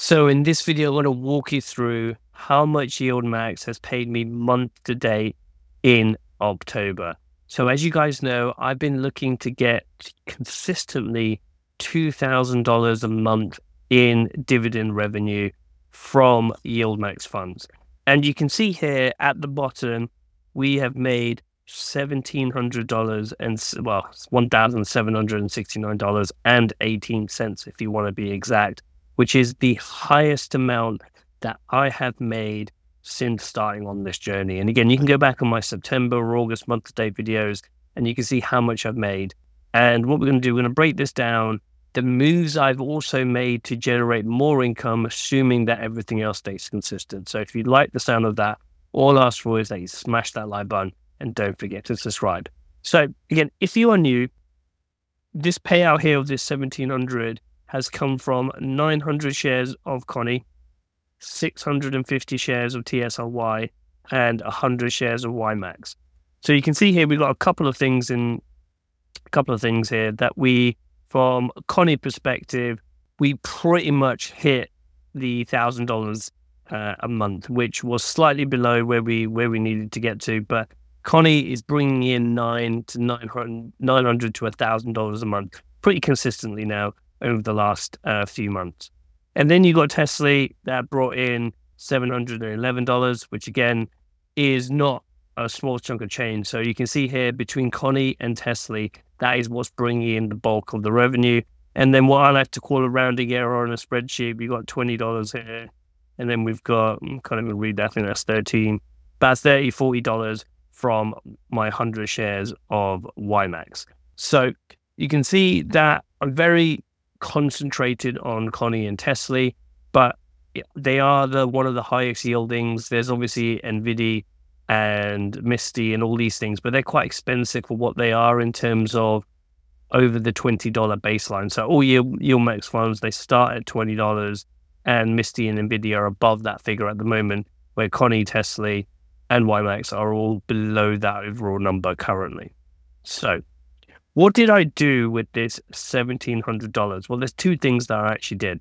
So in this video, I want to walk you through how much Yieldmax has paid me month to date in October. So as you guys know, I've been looking to get consistently $2,000 a month in dividend revenue from Yieldmax funds. And you can see here at the bottom, we have made $1,700 and $1,769.18 if you want to be exact, which is the highest amount that I have made since starting on this journey. And again, you can go back on my September or August month-to-date videos and you can see how much I've made. And what we're going to do, we're going to break this down, the moves I've also made to generate more income, assuming that everything else stays consistent. So if you like the sound of that, all I ask for is that you smash that like button and don't forget to subscribe. So again, if you are new, this payout here of this 1,700 has come from 900 shares of CONY, 650 shares of tsly, and 100 shares of Ymax. So you can see here we've got a couple of things here that we, from a CONY perspective, we pretty much hit the $1,000 a month, which was slightly below where we needed to get to, but CONY is bringing in $900 to $1,000 a month pretty consistently now over the last few months. And then you got Tsly that brought in $711, which again is not a small chunk of change. So you can see here between CONY and Tsly, that is what's bringing in the bulk of the revenue. And then what I like to call a rounding error on a spreadsheet, we got $20 here. And then we've got, I can't even read that, I think that's about $30, $40 from my 100 shares of Ymax. So you can see that I'm very concentrated on CONY and Tsly, but they are one of the highest yieldings. There's obviously NVIDIA and MYSTY and all these things, but they're quite expensive for what they are in terms of over the $20 baseline. So all Yieldmax funds, they start at $20, and MYSTY and NVIDIA are above that figure at the moment, where CONY, Tsly, and Ymax are all below that overall number currently. So what did I do with this $1,700? Well, there's two things that I actually did.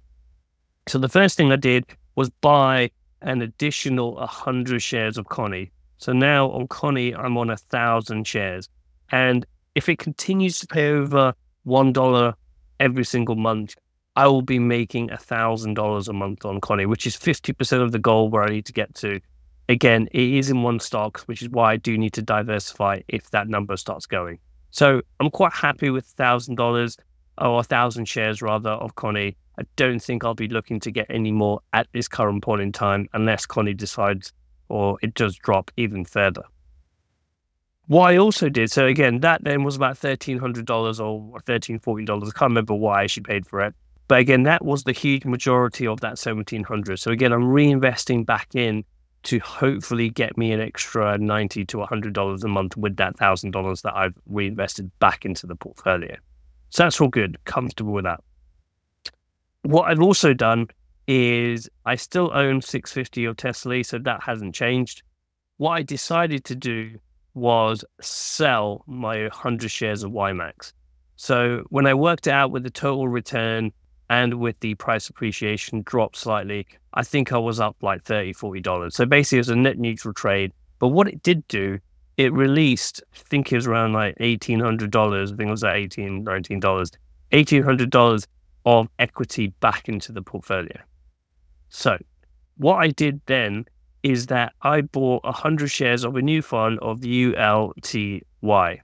So the first thing I did was buy an additional 100 shares of CONY. So now on CONY, I'm on 1,000 shares. And if it continues to pay over $1 every single month, I will be making $1,000 a month on CONY, which is 50% of the goal where I need to get to. Again, it is in one stock, which is why I do need to diversify if that number starts going. So I'm quite happy with $1,000 or 1,000 shares rather of CONY. I don't think I'll be looking to get any more at this current point in time unless CONY decides or it does drop even further. What I also did, so again, that then was about $1,300 or $1,340. I can't remember why I actually paid for it. But again, that was the huge majority of that $1,700. So again, I'm reinvesting back in to hopefully get me an extra $90 to $100 a month with that $1,000 that I've reinvested back into the portfolio. So that's all good, comfortable with that. What I've also done is I still own 650 of Tsly, so that hasn't changed. What I decided to do was sell my 100 shares of Ymax. So when I worked it out with the total return and with the price appreciation dropped slightly, I think I was up like $30, $40. So basically it was a net neutral trade. But what it did do, it released, I think it was around like $1,800. I think it was at $18, $19, $1,800 of equity back into the portfolio. So what I did then is that I bought 100 shares of a new fund of ULTY, right?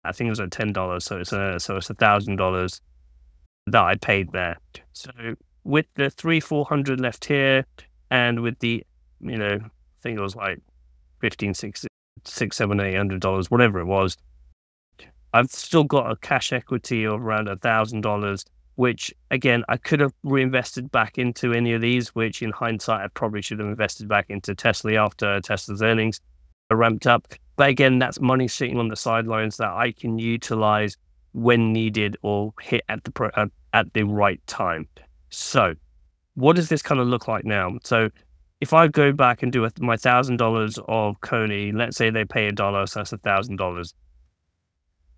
I think it was at $10. So it's $1,000 that I paid there. So with the $300-400 left here, and with the, I think it was like $1,500, $600, $700, $800, whatever it was, I've still got a cash equity of around $1,000, which again, I could have reinvested back into any of these, which in hindsight, I probably should have invested back into Tsly after Tesla's earnings are ramped up. But again, that's money sitting on the sidelines that I can utilize when needed or hit at the right time. So what does this kind of look like now? So if I go back and do my $1,000 of CONY, let's say they pay $1, so that's $1,000.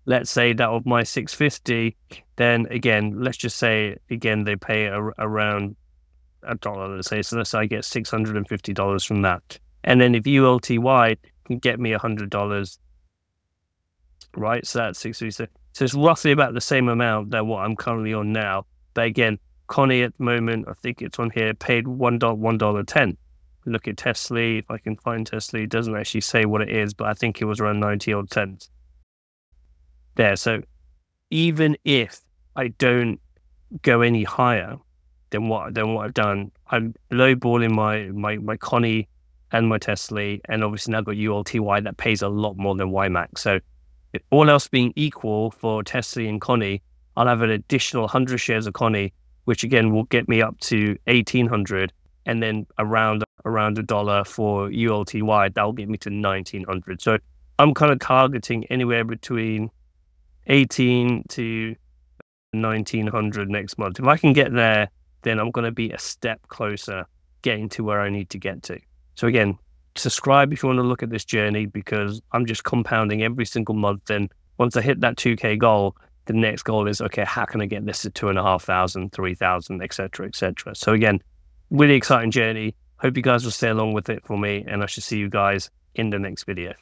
Let's say that of my 650, then again, let's just say again they pay around a dollar, let's say. So let's say I get $650 from that. And then if ULTY can get me $100, right? So that's 636. So it's roughly about the same amount that what I'm currently on now. But again, CONY at the moment, I think it's on here, paid $1.10. Look at Tsly. If I can find Tsly, it doesn't actually say what it is, but I think it was around 90 odd cents. There. So even if I don't go any higher than what I've done, I'm lowballing my CONY and my Tsly, and obviously now I've got ULTY that pays a lot more than Ymax. So if all else being equal for Tsly and CONY, I'll have an additional 100 shares of CONY, which again will get me up to 1,800, and then around $1 for ULTY, that will get me to 1,900. So I'm kind of targeting anywhere between 18 to 1,900 next month. If I can get there, then I'm going to be a step closer getting to where I need to get to. So again, subscribe if you want to look at this journey, because I'm just compounding every single month. And once I hit that 2K goal, the next goal is, okay, how can I get this to 2,500, 3,000, etc., etc. So again, really exciting journey. Hope you guys will stay along with it for me, and I should see you guys in the next video.